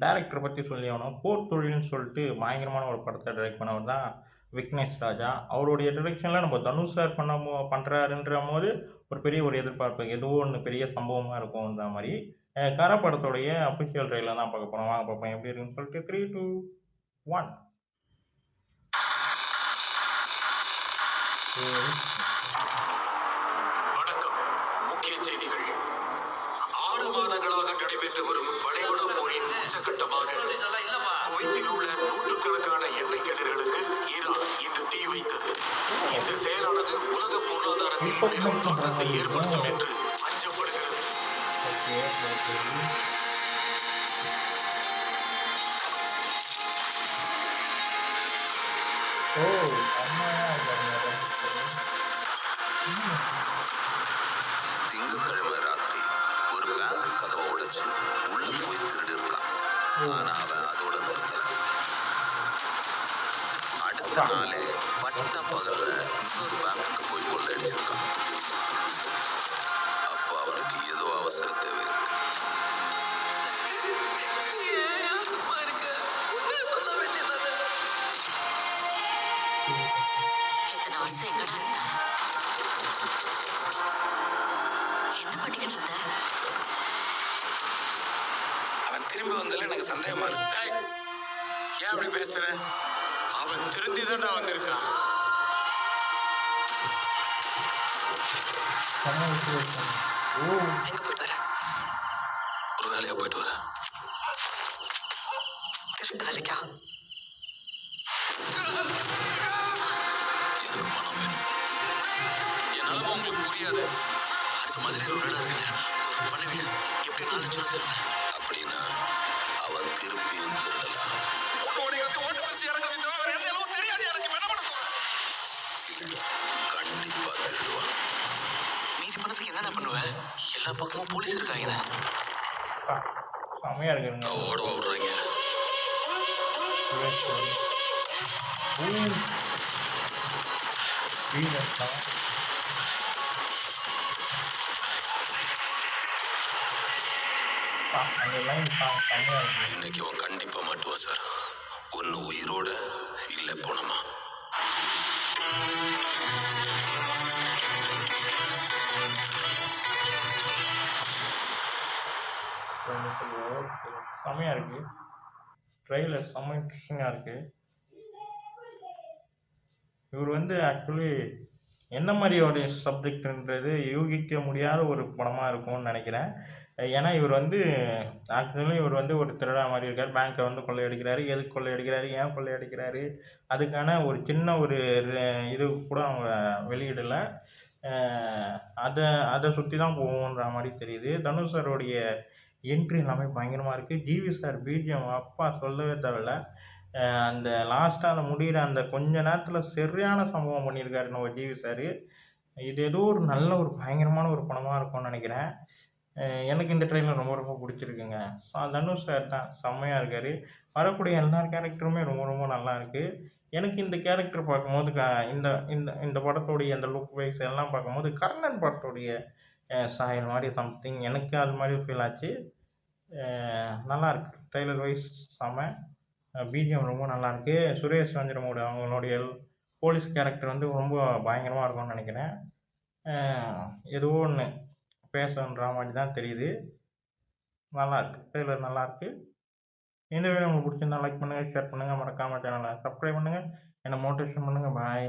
டைரக்டர பத்தி சொல்லி ஆகணும். போர் தொழில்னு சொல்லிட்டு பயங்கரமான ஒரு படத்த டைரக்ட் பண்ணவர் தான் விக்னேஷ் ராஜா. அவருடைய டைரக்ஷன்ல நம்ம தனுஷ் சார் பண்றாருன்றபோது ஒரு எதிர்பார்ப்பு. ஏதோ ஒண்ணு பெரிய சம்பவமா இருக்கும்ன்ற மாரி. கர படத்துடைய அஃபிஷியல் ட்ரெய்லர் தான் பார்க்க போறோம். வாங்க பார்ப்போம் எப்படி இருக்குன்னு சொல்லிட்டு 3, 2, 1. வணக்கம். முக்கிய செய்திகள். 6 மாதங்களாக நடைபெற்று வரும் வளைகுடா போரின் உச்சகட்டமாக குவைத்தில் உள்ள நூற்றுக்கணக்கான எண்ணெய் கிணறுகளுக்கு ஈரான் இன்று தீ வைத்தது. இந்த செயலானது உலக பொருளாதாரத்தில் பெரும் தாக்கத்தை ஏற்படுத்தும் என்று அஞ்சப்படுகிறது. திங்கட்கிழமை ராத்திரி ஒரு பேங்க் கதவை உடைச்சு உள்ள போய் திருடி இருக்கான். ஆனா அவன் அதோட நிறுத்தல. அடுத்த நாளே பட்ட பகல்ல இன்னொரு பேங்குக்கு போய் கொள்ளையடிச்சிருக்கான். அப்போ அவனுக்கு ஏதோ அவசர தேவை இருக்கு. இத்தனை வருஷம் எங்கடா இருந்த? என்ன பண்ணிக்கிட்டு இருந்த? அவன் திரும்பி வந்தால எனக்கு சந்தேகமா இருக்கு. ஏன் அப்படி பேசுற? அவன் திருந்தி தான் வந்திருக்கான். எங்க போயிட்டு வர? ஒரு வேலையா போயிட்டு வரேன். எந்த வேலைக்கா? எனக்கு பணம் வேணும். என் நிலைமை உங்களுக்கு புரியாது. அடுத்த மாதிரி ஒரு இடம் இருக்குல்ல, ஒரு பண்ண வீடு எப்படி 4 லட்சம் தருங்க அப்படின்னா அவன் திருப்பியும் திருடலாம். கண்டிப்பா திருடுவான். மீதி பணத்துக்கு என்னென்ன பண்ணுவேன்? எல்லா பக்கமும் போலீஸ் இருக்காங்க. செமையா இருக்குங்க. ஓட விடுறாங்க. இன்னைக்கு அவன் கண்டிப்பா மாட்டுவான் சார். ஒன்னு உயிரோட இல்ல போனமா. செமையா இருக்கு. ட்ரெய்லர் செம்ம இன்ட்ரெஸ்டிங்கா இருக்கு. இவர் ஆக்சுவலி என்ன மாதிரி ஒரு சப்ஜெக்ட்ன்றது யூகிக்க முடியாத ஒரு படமா இருக்கும்னு நினைக்கிறேன். ஏன்னா இவர் ஆக்சுவலி இவர் ஒரு திருடா மாதிரி இருக்கார். பேங்க்கை கொள்ளையடிக்கிறாரு. எதுக்கு கொள்ளையடிக்கிறாரு, ஏன் கொள்ளையடிக்கிறாரு, அதுக்கான ஒரு சின்ன ஒரு இது கூட அவங்க வெளியிடல. அதை அதை சுற்றி தான் போகுன்ற மாதிரி தெரியுது. தனுஷ் சாருடைய என்ட்ரி எல்லாமே பயங்கரமாக இருக்குது. ஜிவி சார் பிஜிஎம் அப்பா சொல்லவே தேவையில்ல. அந்த லாஸ்ட்டாக அந்த முடிகிற அந்த கொஞ்ச நேரத்தில் சரியான சம்பவம் பண்ணியிருக்காரு நம்ம ஜிவி சார். இது ஏதோ ஒரு நல்ல ஒரு பயங்கரமான ஒரு படமாக இருக்கும்னு நினைக்கிறேன். எனக்கு இந்த ட்ரெயிலர் ரொம்ப ரொம்ப பிடிச்சிருக்குங்க. தனுஷ் சார் தான் செம்மையாக இருக்கார். வரக்கூடிய எல்லார் கேரக்டருமே ரொம்ப ரொம்ப நல்லா இருக்குது. எனக்கு இந்த கேரக்டர் பார்க்கும்போது இந்த இந்த இந்த படத்தோடைய அந்த லுக் வைஸ் எல்லாம் பார்க்கும்போது கர்ணன் படத்துடைய சாயல் மாதிரி சம்திங் எனக்கு அது மாதிரி ஃபீல் ஆச்சு. நல்லாயிருக்கு. ட்ரெய்லர் வைஸ் செம. பிஜிஎம் ரொம்ப நல்லாயிருக்கு. சுரேஷ் வஞ்சிரமோட அவங்களுடைய போலீஸ் கேரக்டர் ரொம்ப பயங்கரமாக இருக்கும்னு நினைக்கிறேன். ஏதோ ஒன்று பேசன்ற மாதிரி தான் தெரியுது. நல்லாயிருக்கு. ட்ரெய்லர் நல்லாயிருக்கு. இந்த வீடியோ உங்களுக்கு பிடிச்சிருந்தா லைக் பண்ணுங்கள், ஷேர் பண்ணுங்கள், மறக்காமல் சேனலை சப்ஸ்கிரைப் பண்ணுங்கள், என்னை மோட்டிவேஷன் பண்ணுங்கள். பாய்.